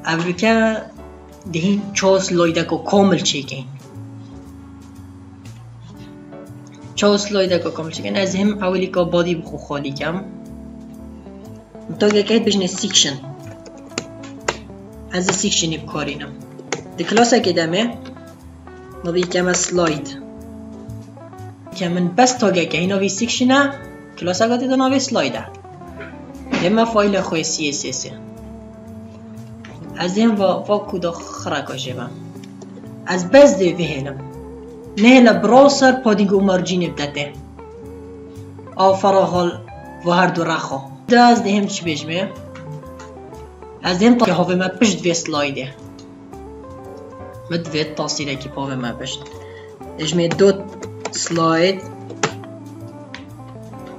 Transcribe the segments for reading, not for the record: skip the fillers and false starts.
ابروکه دهین چه سلاید کو کامل چیکین چه سلاید کو کامل چیکین از هم اولی که بادی بخو خالی کم تا که بجنه سیکشن از سیکشنی بکارینم دی کلاس که دمه نبی کم سلاید که من بس تا که اینا وی سیکشنه کلاس اگه دیدن نوی سلایده اما فایل خوی CSS از این و کدا خرکا جبم از بس دی ویهلم نه براوسر پادینگ و مارجین بدته آفراغال و هر دو رخو ده از دیم چی بجمه از دیم تا که هاوه ما پشت وی سلایده مد وید تاثیره که پاوه ما پشت اجمه دو سلاید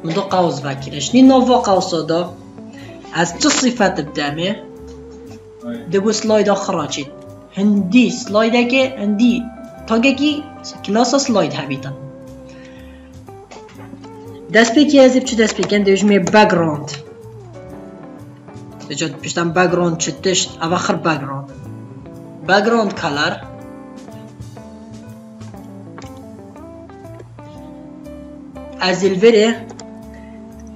من دو قوس بکرش نی نووا قوسا دا از چه صفت بدمه دو سلاید آخر چید هندی سلاید که هندی تاگه کی کلاس سلاید هبیتن دست پیکی از چه دست پیکن دیوژمی بک‌گراند بجد پشتم بک‌گراند چتشت اواخر بک‌گراند کلر از الوره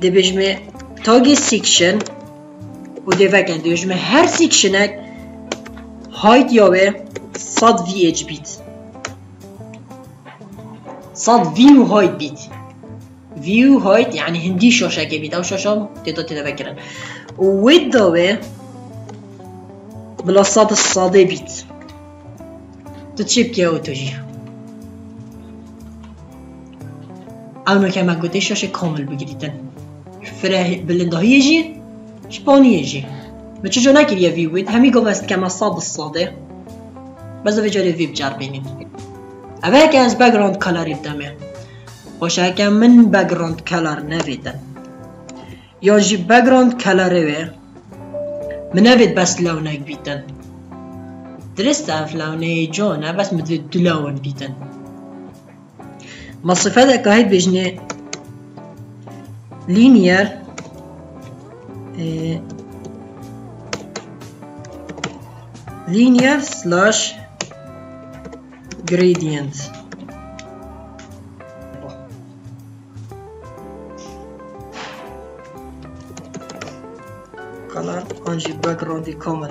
دیوژمی تاگه سیکشن و دیوکن دیوژمی هر سیکشنک هایت یاوه 100 VH بیت 100 ویو هایت بیت ویو هایت یعنی هندی شاشه که بیت او شاشه تیتا بکرن و وید داوه بلا 100 الصاده بیت تو چی بکیه او توجی اونو که من گوته شاشه کامل بگیریدن فره بلنده های جی شپانی جی به چجا نکریه ویو وید همی گوه است که ما 100 الصاده بذار بجاره ویب جر بینیم اوه که از بک‌گراند کلر ابدمه باشه که من بک‌گراند کلر نویدن یا جی بک‌گراند کلره من نوید بس لونک بیتن درست اف لونه جانه بس مدوید دو لون بیتن ما صفت که هید بجنه لینیر linear slash gradient color آنجی background کامل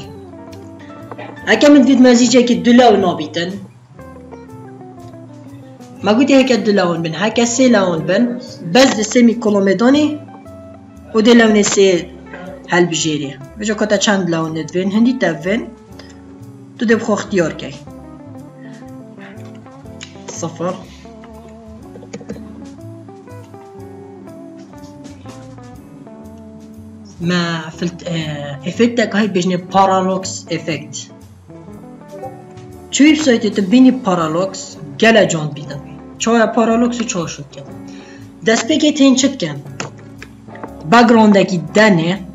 اگه من دید مزیجه که دو لون نابیتن ما گویی که دو لون بن هکه سه لون بن بس ده سمی کلومدانی و ده لون سه هل بجیری بجا کتا چند لون ندوین هندی تفین تو دب خو اختیار کی صفر ما فلت افکت هاي بجنه پارالاکس افکت چه ویب سایت تبینی پارالاکس گله جان بیدن چه پارالاکس چه شد کن دست بگی تین چت کن بک‌گراند کی دنه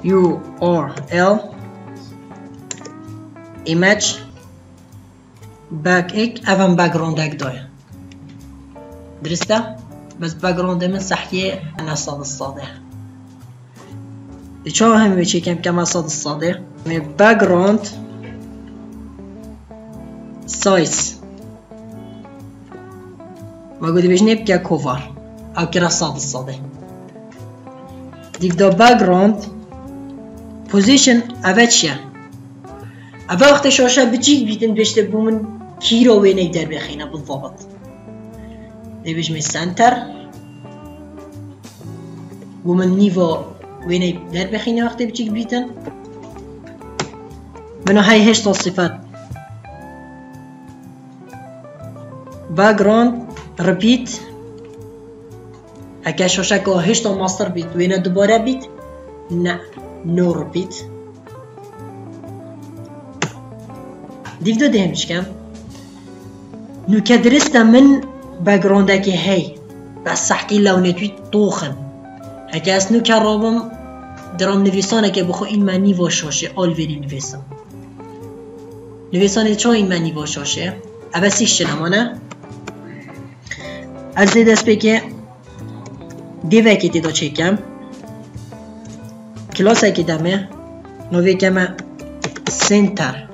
URL image back ek اون بک‌گراند اک دایم درسته بس بک‌گراند من صحیح انا صاد الصاده چه هم بچی کم صاد الصاده می بک‌گراند سایز ما گودی بجنه بکه کوور او کرا صاد الصاده دیگه دا بک‌گراند پوزیشن اوه چیه اوه وقت شاشه بچیک بیتن بشته بومن کی رو وینه در بخینه بالضبط دیویش سنتر بومن نیوا وینه در بخینه وقت بچیک بیتن منو های هشت صفت background repeat اگه شاشه که هشت ماستر بیت وینه دوباره بیت نه no repeat دیو دو دهمش کم نو که درسته من بک‌گراند که هی بس سحکی لونتوی طوخن اگه از نو که رابم درام نویسانه که بخو این منی و شاشه آلویری نویسم نویسانه چه این منی و شاشه اوه سیش چنمانه از دست بگه دیوه که دیدا چکم کلاس که دمه نوی کما سنتر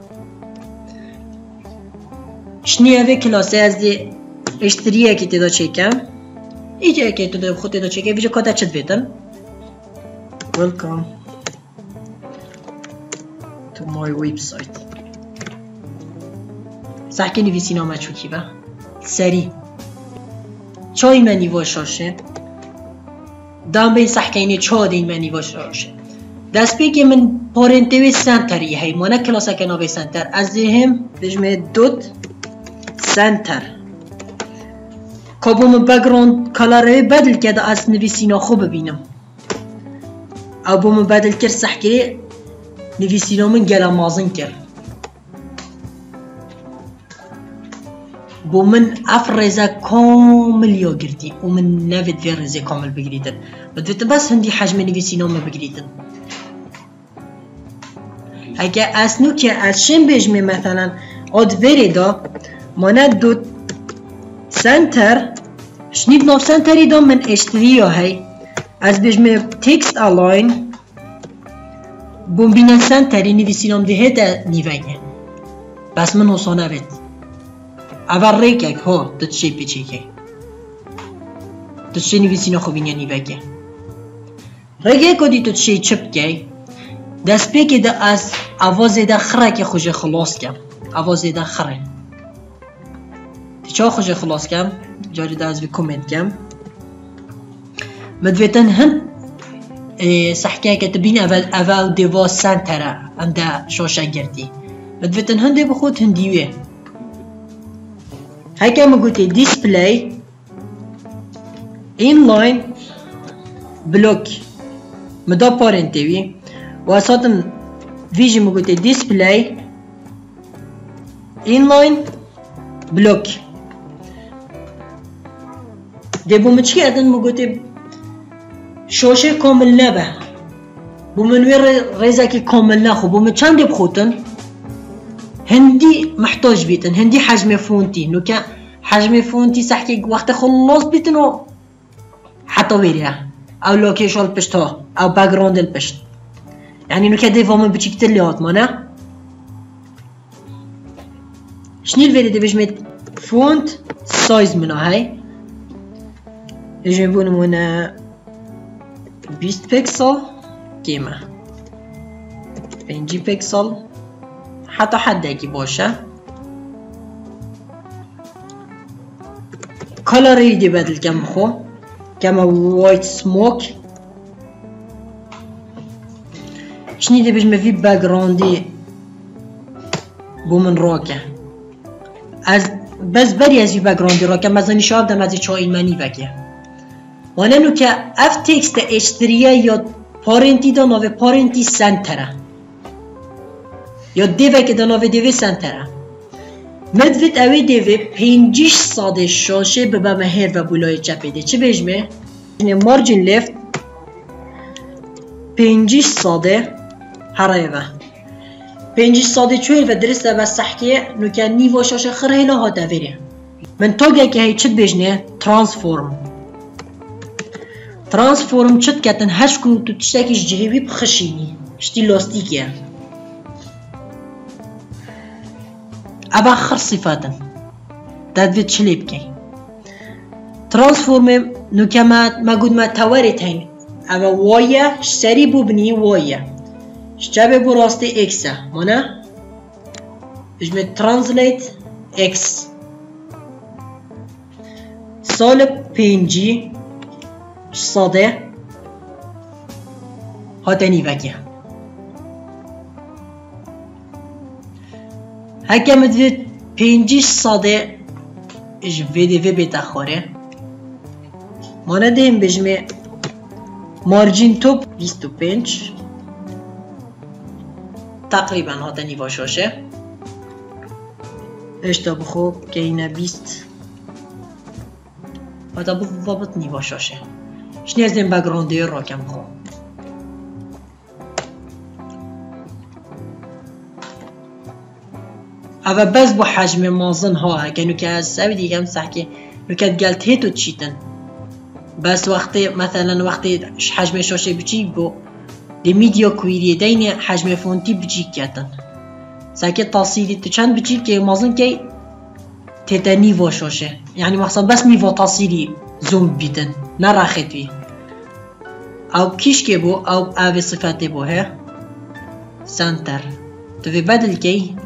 شنی اوه کلاسه از دی اشتریه که تدا چکم ایجا که تدا خود تدا چکم ویجا کاتا چد بیتن Welcome to my website سحکه نویسی نامه چوکی با سری چای منی واشاشه دام بین سحکه اینه چا دین منی واشاشه دست بی که من پارنتوی سنتری هی مانه کلاسه که نوی سنتر از هم بجمه دوت سنتر کابوم بگراند کلاره بدل کرده از نویسینا خوب ببینم او بوم بدل کرد سحکه نویسینا من گلا مازن کرد بو من اف رزا کامل یا گردی و من نفید في رزا کامل بگریدن بدویت بس هندی حجم نویسینا ما بگریدن اگه اسنو که از شن بجمه مثلا آد وریدا مانه دو سنتر شنید ناف سنتری دا من اشتری هی از بجمه تکست الاین بوم بینن سنتری نویسینام ده ده نیوگه بس من حسانه بید اول ریکک ها دو چه پیچه که دو چه نویسینا خوبینه نیوگه ریکه کدی دو چه چپ که دست بگه ده از آواز ده خره که خوش خلاص کم آواز ده خره چه خوش خلاص کم جاری ده از وی کومنت کم مدویتن هم سحکه که تبین اول دیوا سنتره هم ده شاشه گردی مدویتن هم ده بخود هندیوه هکه ما گوته دیسپلی اینلاین بلوک مدا پارنتوی و اساساً ویژه ما گوته دیسپلی اینلاین بلوک ده بوم چی ادن ما گوته شاشه کامل نبه بومنوی رزا که کامل نخو بوم چند بخوتن هندی محتاج بیتن هندی حجم فونتی نو که حجم فونتی سحکی وقت خلاص بیتن و حتی ویریه او لوکیشن پشت ها او بگراند پشت یعنی نو که دیوامن بچیکتر لیات مانه شنیل ویریده بجمید فونت سایز منو های بجمید بونمونه 20 پیکسل کیمه 5 پیکسل حتی حد کی باشه کلری دی بدل کم خو کم وایت سموک شنیده بجمه فی بگراندی بومن راکه از بس بری از فی بگراندی راکه مزانی شاب دم از چای منی بگه وانه نو که اف تکست اشتریه یا پارنتی دا ناوه پارنتی سنتره یا دیوه که دا ناوه دیوه سنتره مدوید اوی دیوه 5 ساده شاشه ببا مهر و بولای چپه ده چه بجمه؟ مارجین لفت 5 ساده هرایوه 5 ساده چویل و درسته و سحکیه نو که نیوا شاشه خره ها دویره من تاگه که هی چه بجنه؟ ترانسفورم چت کتن هش کنو تو تشتاکیش جهوی بخشینی شتی لاستیکیه ابا خر صفاتن دادوید چلی بکی ترانسفورم نو که ما گود ما توارت هین ابا وایه سری ببنی وایه شجابه بو راسته اکسه مانه بجمه ترانسلیت اکس سال 5 ساده هاتنی وکیه هکه مدوید 5 ساده اش ویدیوی بیتا خوره مانده این بجمه مارجین توپ 25 تقریبا هاتنی واشاشه اشتا بخو که اینه 20 هاتا بابت نیواشاشه شنی از این بگرانده را کم خو اوه بس با حجم مازن ها که نو که از سوی دیگه هم سحکه نو که گلت هیتو چیتن بس وقتی مثلا وقتی حجم شاشه بچی بو دی میدیا کویری دین حجم فونتی بچیک کردن ساکت تاثیری تو چند بچیک که مازن که تیتا نیوا شوشه یعنی مثلا بس نیوا تاثیری زوم بیدن نراخت بی او کیش که بو او صفت بو ها سنتر تو في بدل كي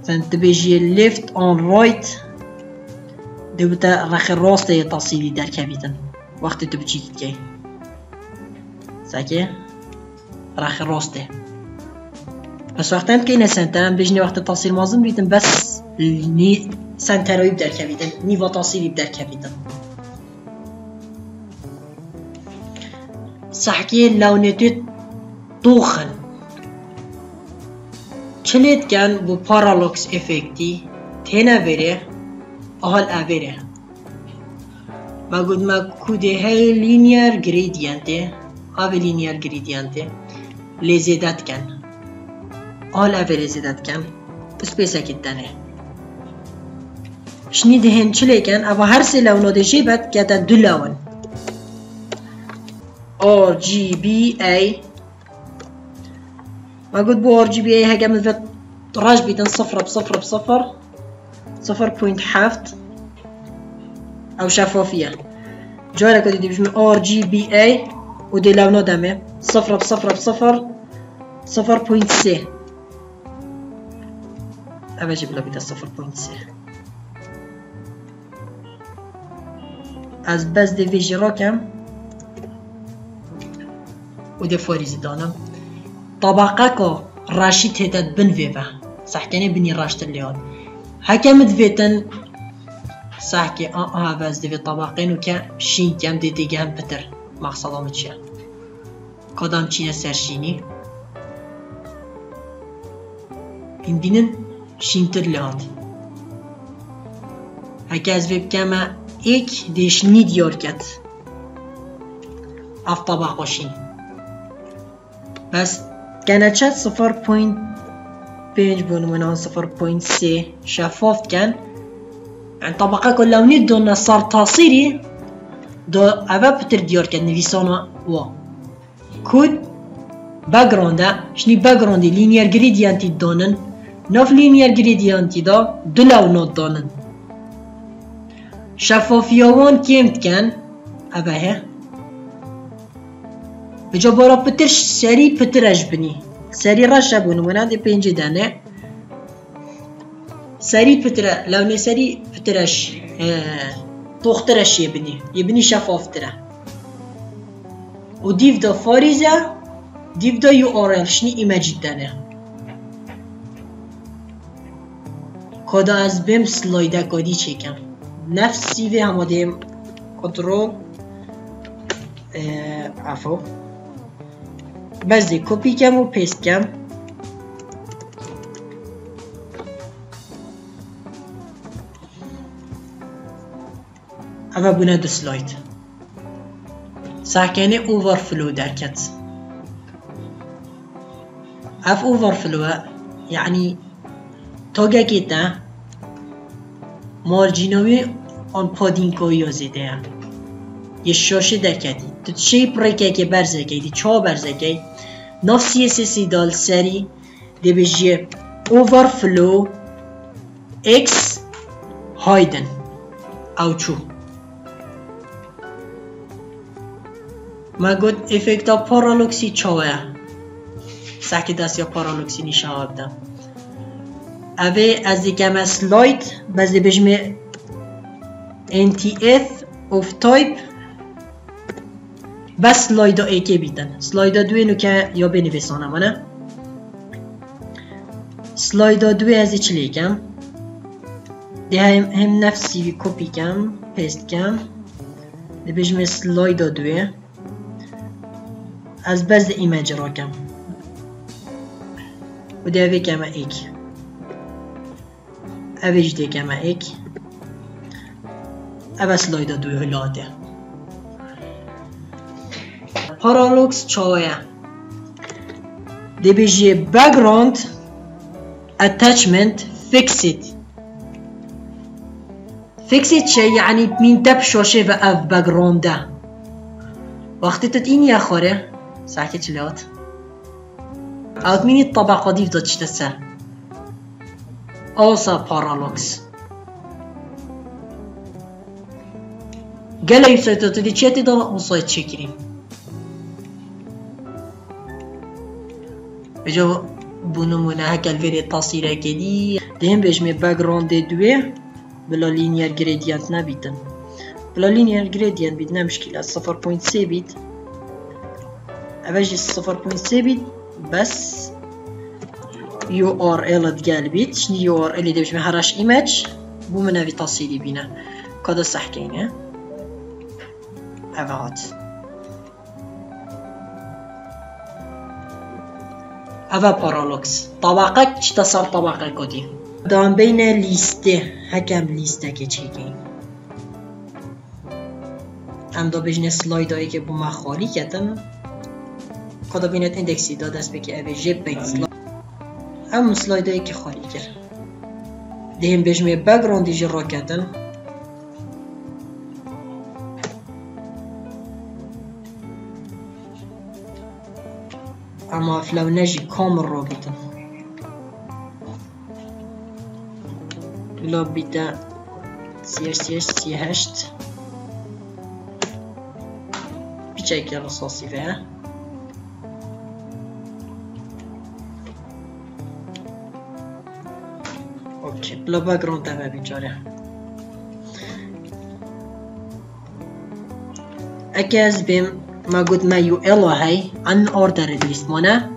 تبيجي left on right دبتا راخي راستي تصيلي در كبيتن وقت تبجي كي ساكي راخي راستي بس وقتاً كينا سنتر بيجني وقت التصيل مازن بيتن بس ني سنتروي بدر كبيتن نيفا تصيلي بدر كبيتن صحكي لونتو توخن چلید کن بو پارالوکس افکتی تینا بره آهال اوره ما گود ما کوده های لینیر گریدینته آوه لینیر گریدینته لزیدت کن آهال اوه لزیدت کن اسپیسا کتنه شنی دهن چلی کن اما هر سی لونو ده جیبت که دو لون RGBA ما قلت بو RGBA هكا مثل راج بيتن صفر بصفر بصفر 0.7 او شفافية جارة كده دي بجمع RGBA ودي لونه دمه صفر بصفر بصفر 0.3 ابا اجيب لك ده 0.3 از بس دي فيجي راكم ودي فوريزي دانم طبقه كو راشي تهدد بن فيبا صحكيني بني راشت الليون هكا فيتن صحكي بس دي في طبقين وكا شين كام دي ديگه هم بتر مقصدا متشا كدام چينه سرشيني این بینن شینتر لهات هكا از فيب كاما ايك ديشني ديار كت اف طبق باشين بس كانت 0.5 بونمنا 0.3 شفاف كان عن طبقة كل لوني دون صار تصيري دو أبا بتر ديار كان نفيسانا وا كود باكراوندا شني باكراوندي لينير جريديانتي دونن نوف لينير جريديانتي دا دو لونات دونن شفافيوان كيمت كان أبا هي بجا بارا بترش سري بترش بني سري رشا بونمنا دي بينجي دانه سري بترا لو سري بترش توخترش يبني شفاف ترى وديف دا فاريزة ديف دا URL شني ايماج دانه كودا از بهم سلايدا كودي چيكم نفس سيفي هما ديم كنترول عفو بس دي كوبي كم و پیست کم اما بونه دو سلاید ساکنه اوورفلو درکت اف اوورفلو يعني توگه کتا مارجینوی آن پادینکو یازیده هم یه شاشه درکتی تو شیپ ریکه که برزه که دی چا برزه که ناف CSS دال سری دی بجیه overflow x hidden او چو ما گود افکتا پارالوکسی چاوه ساکی دست یا پارالوکسی نشان بدم اوه از دیگه سلاید باز دی بجمه NTF of type بس سلایدا ایکی بیدن سلایدا دوی نو که یا بنویسانم نه سلایدا دوی ازی چلی کم ده هم نفسی وی کپی کم پیست کم ده بجمه سلایدا دوی از بس ده ایمیج را کم و ده اوی کم ایک اویج ده کم ایک اوه سلایدا دوی هلاته پارالوکس چاوه دی بجی background attachment fixed چه یعنی من دب شاشه و اف background ده وقتی تتین یا خوره ساعتي تلوت أدميني الطبقة دي فضت تشتسر أوسا بارالوكس قال يفسد تدي تشتي ده وصيت شكري بجو بونمونه هكال فيري تصيره كدي دهم بجمي باكجراوند دوي بلا لينير جريديانت نبيتن بلا لينير جريديانت بيدنا مشكلة 0.3 بيت أبجي 0.3 بيت بس URL تقال بيت شنو URL اللي بجمي هراش إيماج بو منها في تصيري بينا كذا سحكينه هات هذا بارالوكس طبقة تتصل طبقة كودي دام بين ليسته هكام ليسته كتشيكي ام دا بجنه سلايد هایی که با خالی کردن کدا بینت اندکسی دا دست بکی اوه جب بین سلاید هم سلاید هایی که خالی کرد دهم بجمه بگراندی جرا کردن اما فلو نجي كامل رو بيتا لو بيتا سي هشت بيشاكي رصاصي فيها اوكي بلا باكجراوند تبع بيجاري اكاز بيم ما قد ما يؤلا هاي عن اوردر ليست مانا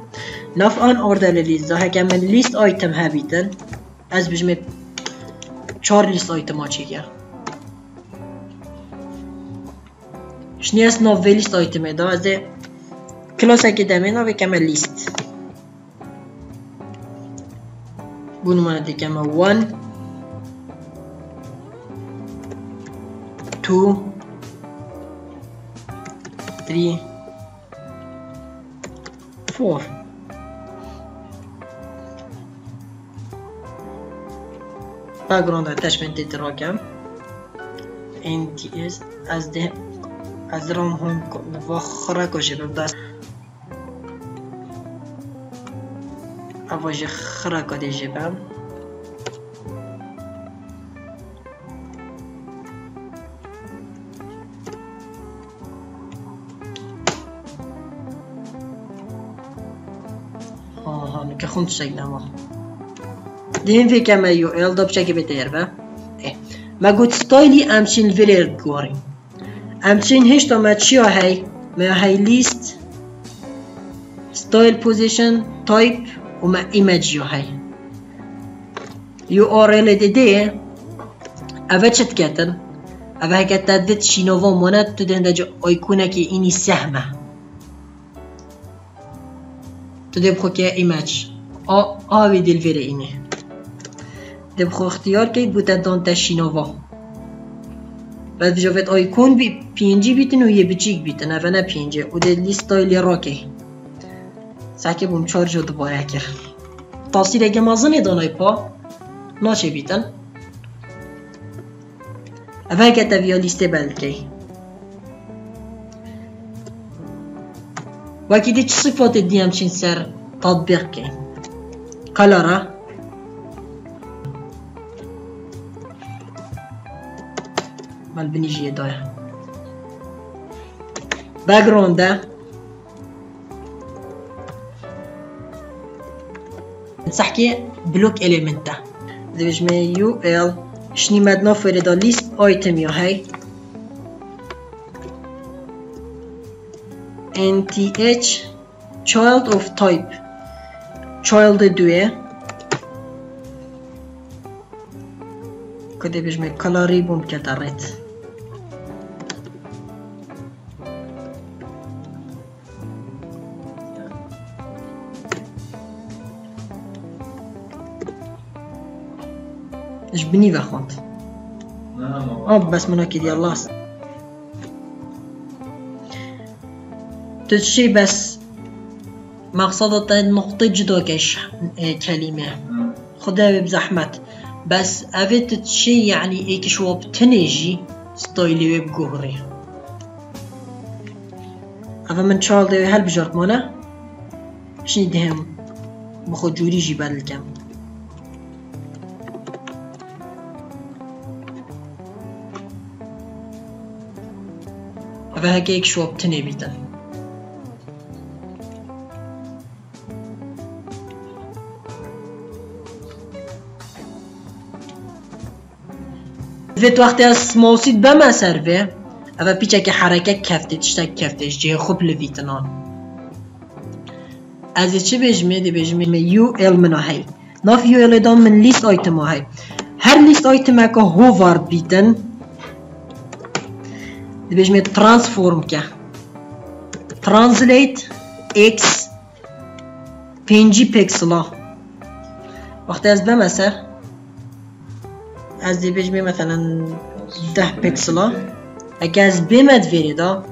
ناف ان اوردر ليست ده كمان ليست ايتم هابيتن از بجمع 4 ليست ايتم اچيگه شنو اس ناف ليست ايتم ده از کلاس اگه دمنا و كمان ليست بونو ما دي كمان 1 2 3 4 background attachment تراكم NTS از رام هم و خرا کشه بس اواج خرا کده جبم که خون تشکل ما دیم فی کم ایو ال داب چکی بتر با ما گوت ستایلی امچین ویلر گواریم امچین هشت ما چیا هی ما هی لیست ستایل پوزیشن تایپ و ما ایمیج یا هی URL دیده اوه چت کتن اوه کتن دید شینووا ماند تو دنده جا آیکونه که اینی سهمه تو دب خو که ایمیج آوی دل ویره اینه دب خو اختیار که بوده دانتا شینووا بعد بجاوید آیکون بی پینجی بیتن و یه بچیک بیتن اوه نه پینجی و دل لیستایلی راکه ساکه بوم چارج رو دوباره کرد تاثیر اگه مازنه دانای پا ناچه بیتن اوه که تاویا لیسته بلکه وکی دی چه صفات دی همچین سر تطبیق که کلارا مال بنیجیه دایه باگرونده نسحكي بلوك إليمنتا إذا بجمع يو إل شني مدنا فريدا ليست أيتم يا هاي NTH child of type child دوه كده بجمع كلاري بوم كترت ايش بني بخوند بس من اكيد يلا تشي بس مقصدة نقطة جدا كش كلمة خدها بزحمت بس افيت تشي يعني ايك شو بتنجي ستايلي ويب جوهري أفا من شال ده هل بجرت مانا شني دهم بخو جوري جي بدل كم أفا هكيك شو بتني بيتن فيت وقت از موسید بما سروه اما پیچه که حرکت کفته تشتک کفتش جه خوب لویتنان از چه بجمه دی بجمه یو ال منو هی ناف یو ال دام من لیست آیتم هی هر لیست آیتم که هوور بیتن دی بجمه ترانسفورم که ترانسلیت اکس 5 پیکسلا وقت از بما سر از دی بجمه مثلا 10 پیکسلا اگه از بمد ویریدا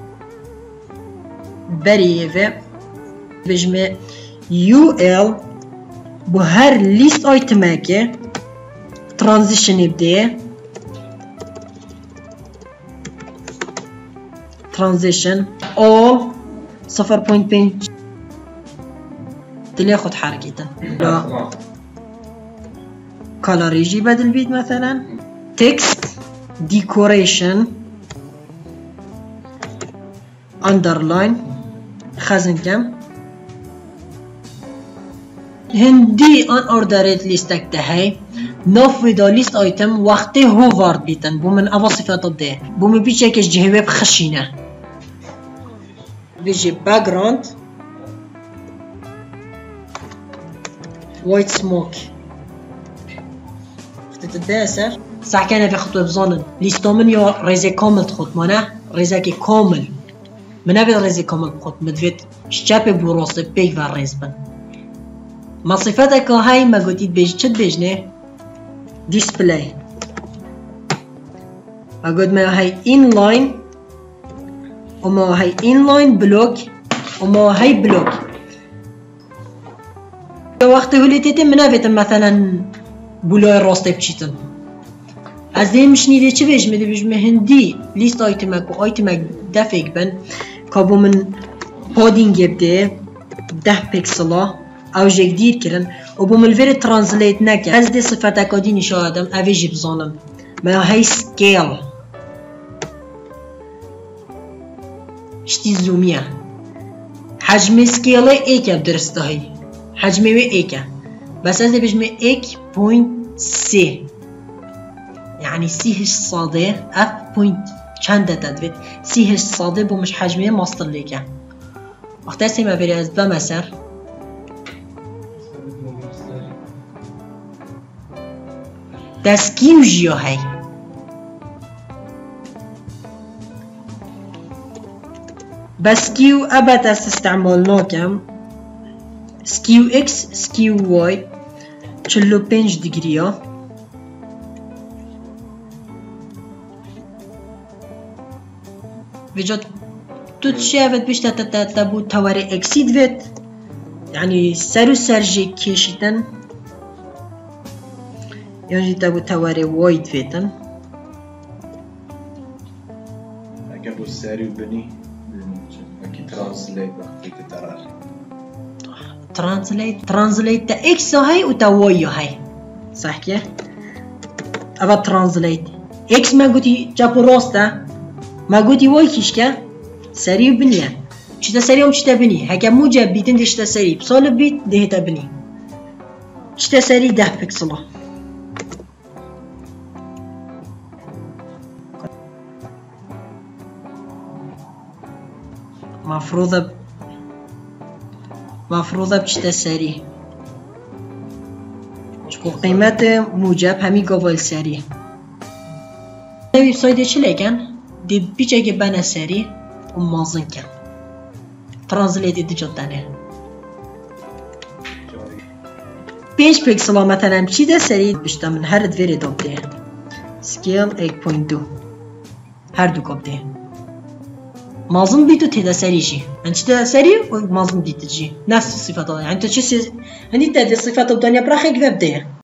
بریه و بجمه یو ال با هر لیست آیتمه که ترانزیشنی بده ترانزیشن all 0.5 دلی خود حرکتن کالاریجی بدل بید مثلا تکست دیکوریشن underline خزن کم هندی آن اردرت لیستک دهی ناف ویدا لیست آیتم وقتی هووارد بیتن بو من اوا صفات ده بو من بیچه کش جهوه بخشینه بیجی background white smoke فتت ده اثر سحکنه في خطوة بزانن لیستا من یا ریزه کامل تخود مانه ریزه که کامل من أبي ريزي كامل بخوت مدفيت شابي براسي بيك وريز بن ما صفاتك هاي ما قلتيت بيج چد بيجنه ديسبلاي أقول ما هاي inline وما هاي inline بلوك وما هاي بلوك وقت هولي تيتي من أبي مثلا بلوي راستي بچيتن از دیم شنیده چه بجمه بجمه هندی لیست آیتمک و آیتمک دفک بن که با من پادینگ بده 10 پیکسلا او جک دیر کرن و با من ویر ترانسلیت نکن از دی صفت اکادی نشاهدم اوی جی بزانم ما هی سکیل شتی زومیه حجم سکیل ایک درسته هی حجم وی ایک بس از دی بجمه 1.3 يعني سي هش صادة اف بوينت چند تدوید سي هش صادة بو مش حجمه ماستر ليكا وقت اسي ما بري از بمسر دسكيو جيو هاي بس كيو ابد استعمالنا كم سكيو اكس سكيو واي 45 ديجريا وجد تشافت بيش تتبو تواري اكسيد فيت يعني سرو سرجي كيشتن يعني تبو تواري وايد فيتن اكبو سريو بني اكي ترانسليت وقت تترار ترانسليت تا اكس هاي و تا واي هاي صح كيه ابا ترانسليت اكس ما قلتي جابو راستا ما قلتي واي كيشكا سريع بنيه چتا سريع چتا بني هكا موجب بيتن دشتا سريع بصال بيت دهتا بني چتا سريع 10 بكسلا مفروضة بچتا سريع چكو قيمت موجب همي قوال سريع ويب سايت چه لكن دي بيچه که بنا سريع و مازن کن ترانسلیت دی جدانه 5 پیکسلا مثلا چی ده سریع بشتا من هر دوری داب ده سکیل 1.2 هر دو کاب ده مازن بیتو تیده سریع جی من چی ده سریع و مازن بیتو جی نفس صفت ها یعنی تو چی هنی ده صفت ها دنیا براخی که بده